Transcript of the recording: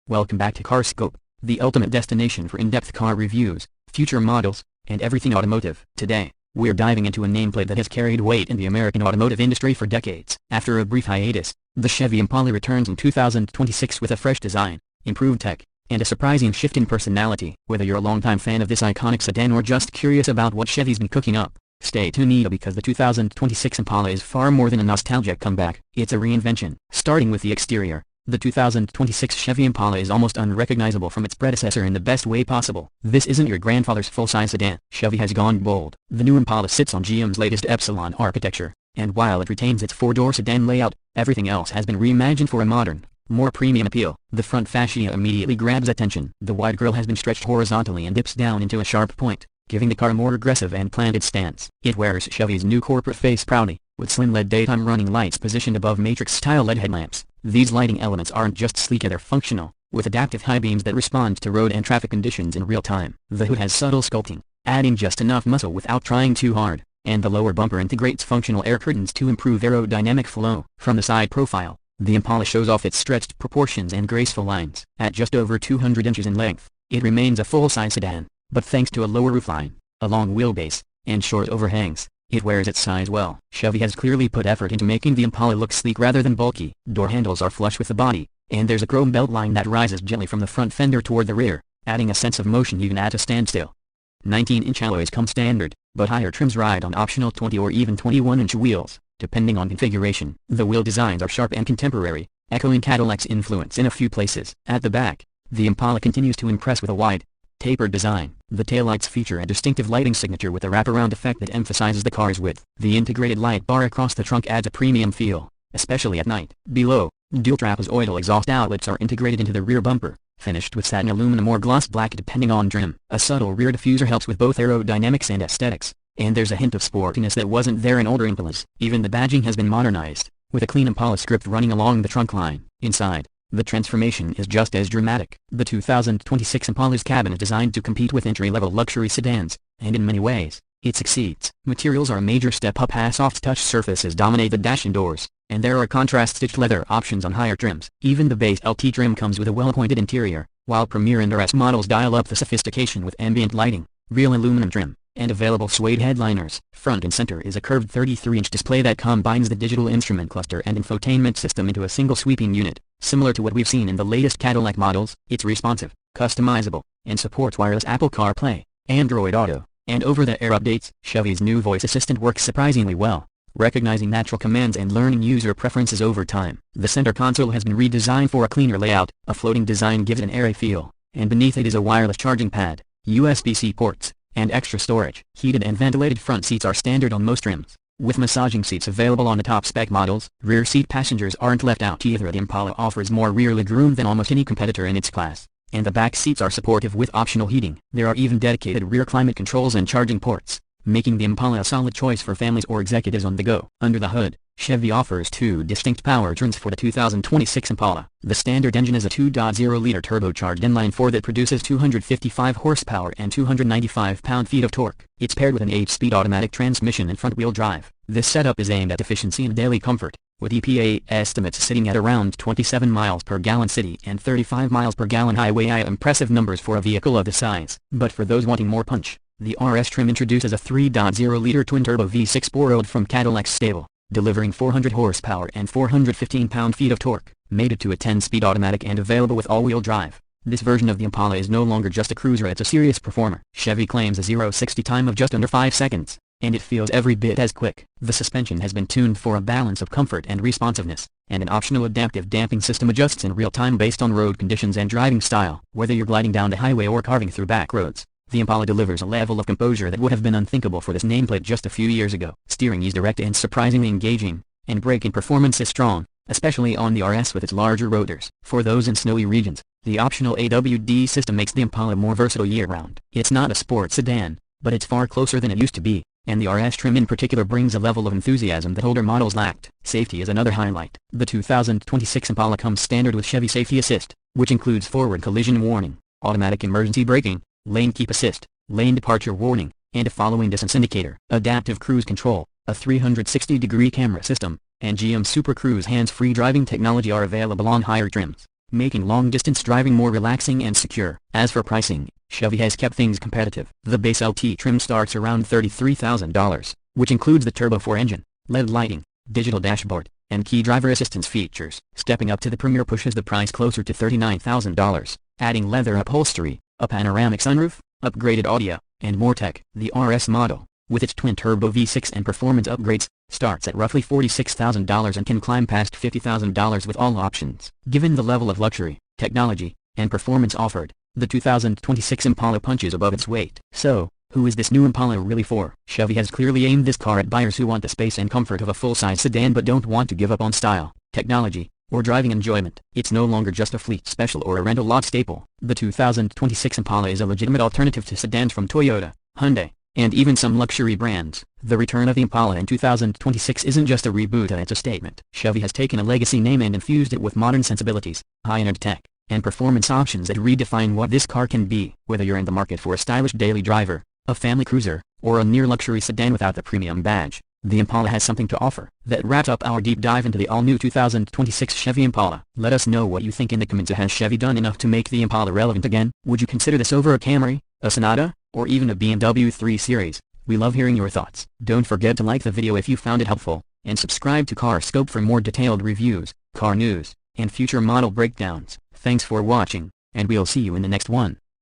Welcome back to CarScope, the ultimate destination for in-depth car reviews, future models, and everything automotive. Today, we're diving into a nameplate that has carried weight in the American automotive industry for decades. After a brief hiatus, the Chevy Impala returns in 2026 with a fresh design, improved tech, and a surprising shift in personality. Whether you're a longtime fan of this iconic sedan or just curious about what Chevy's been cooking up, stay tuned because the 2026 Impala is far more than a nostalgic comeback. It's a reinvention. Starting with the exterior, the 2026 Chevy Impala is almost unrecognizable from its predecessor in the best way possible. This isn't your grandfather's full-size sedan. Chevy has gone bold. The new Impala sits on GM's latest Epsilon architecture, and while it retains its four-door sedan layout, everything else has been reimagined for a modern, more premium appeal. The front fascia immediately grabs attention. The wide grille has been stretched horizontally and dips down into a sharp point, giving the car a more aggressive and planted stance. It wears Chevy's new corporate face proudly, with slim LED daytime running lights positioned above matrix-style LED headlamps. These lighting elements aren't just sleek, they're functional, with adaptive high beams that respond to road and traffic conditions in real time. The hood has subtle sculpting, adding just enough muscle without trying too hard, and the lower bumper integrates functional air curtains to improve aerodynamic flow. From the side profile, the Impala shows off its stretched proportions and graceful lines. At just over 200 inches in length, it remains a full-size sedan, but thanks to a lower roofline, a long wheelbase, and short overhangs, it wears its size well. Chevy has clearly put effort into making the Impala look sleek rather than bulky. Door handles are flush with the body, and there's a chrome belt line that rises gently from the front fender toward the rear, adding a sense of motion even at a standstill. 19-inch alloys come standard, but higher trims ride on optional 20 or even 21-inch wheels, depending on configuration. The wheel designs are sharp and contemporary, echoing Cadillac's influence in a few places. At the back, the Impala continues to impress with a wide, tapered design. The taillights feature a distinctive lighting signature with a wraparound effect that emphasizes the car's width. The integrated light bar across the trunk adds a premium feel, especially at night. Below, dual trapezoidal exhaust outlets are integrated into the rear bumper, finished with satin aluminum or gloss black depending on trim. A subtle rear diffuser helps with both aerodynamics and aesthetics, and there's a hint of sportiness that wasn't there in older Impalas. Even the badging has been modernized, with a clean Impala script running along the trunk line. Inside, the transformation is just as dramatic. The 2026 Impala's cabin is designed to compete with entry-level luxury sedans, and in many ways, it succeeds. Materials are a major step up as soft touch surfaces dominate the dash indoors, and there are contrast-stitched leather options on higher trims. Even the base LT trim comes with a well-appointed interior, while Premier and RS models dial up the sophistication with ambient lighting, real aluminum trim, and available suede headliners. Front and center is a curved 33-inch display that combines the digital instrument cluster and infotainment system into a single sweeping unit. Similar to what we've seen in the latest Cadillac models, it's responsive, customizable, and supports wireless Apple CarPlay, Android Auto, and over-the-air updates. Chevy's new voice assistant works surprisingly well, recognizing natural commands and learning user preferences over time. The center console has been redesigned for a cleaner layout. A floating design gives it an airy feel, and beneath it is a wireless charging pad, USB-C ports, and extra storage. Heated and ventilated front seats are standard on most trims, with massaging seats available on the top-spec models. Rear seat passengers aren't left out either. The Impala offers more rear legroom than almost any competitor in its class, and the back seats are supportive with optional heating. There are even dedicated rear climate controls and charging ports, making the Impala a solid choice for families or executives on the go. Under the hood, Chevy offers two distinct powertrains for the 2026 Impala. The standard engine is a 2.0-liter turbocharged inline-4 that produces 255 horsepower and 295 pound-feet of torque. It's paired with an 8-speed automatic transmission and front-wheel drive. This setup is aimed at efficiency and daily comfort, with EPA estimates sitting at around 27 miles per gallon city and 35 miles per gallon highway. Impressive numbers for a vehicle of this size. But for those wanting more punch, the RS trim introduces a 3.0-liter twin-turbo V6 borrowed from Cadillac's stable, delivering 400 horsepower and 415 pound-feet of torque. Mated to a 10-speed automatic and available with all-wheel drive, this version of the Impala is no longer just a cruiser, it's a serious performer. Chevy claims a 0-60 time of just under 5 seconds, and it feels every bit as quick. The suspension has been tuned for a balance of comfort and responsiveness, and an optional adaptive damping system adjusts in real time based on road conditions and driving style. Whether you're gliding down the highway or carving through back roads, the Impala delivers a level of composure that would have been unthinkable for this nameplate just a few years ago. Steering is direct and surprisingly engaging, and braking performance is strong, especially on the RS with its larger rotors. For those in snowy regions, the optional AWD system makes the Impala more versatile year-round. It's not a sports sedan, but it's far closer than it used to be, and the RS trim in particular brings a level of enthusiasm that older models lacked. Safety is another highlight. The 2026 Impala comes standard with Chevy Safety Assist, which includes forward collision warning, automatic emergency braking, lane keep assist, lane departure warning, and a following distance indicator. Adaptive cruise control, a 360-degree camera system, and GM Super Cruise hands-free driving technology are available on higher trims. making long-distance driving more relaxing and secure. As for pricing, Chevy has kept things competitive. The base LT trim starts around $33,000, which includes the Turbo 4 engine, LED lighting, digital dashboard, and key driver assistance features. Stepping up to the Premier pushes the price closer to $39,000, adding leather upholstery, a panoramic sunroof, upgraded audio, and more tech. The RS model, with its twin-turbo V6 and performance upgrades, starts at roughly $46,000 and can climb past $50,000 with all options. Given the level of luxury, technology, and performance offered, the 2026 Impala punches above its weight. So, who is this new Impala really for? Chevy has clearly aimed this car at buyers who want the space and comfort of a full-size sedan but don't want to give up on style, technology, or driving enjoyment. It's no longer just a fleet special or a rental lot staple. The 2026 Impala is a legitimate alternative to sedans from Toyota, Hyundai, and even some luxury brands. The return of the Impala in 2026 isn't just a reboot, it's a statement. Chevy has taken a legacy name and infused it with modern sensibilities, high-end tech, and performance options that redefine what this car can be. Whether you're in the market for a stylish daily driver, a family cruiser, or a near-luxury sedan without the premium badge, the Impala has something to offer. That wraps up our deep dive into the all-new 2026 Chevy Impala. Let us know what you think in the comments. Has Chevy done enough to make the Impala relevant again? Would you consider this over a Camry, a Sonata, or even a BMW 3 Series? We love hearing your thoughts. Don't forget to like the video if you found it helpful, and subscribe to CarScope for more detailed reviews, car news, and future model breakdowns. Thanks for watching, and we'll see you in the next one.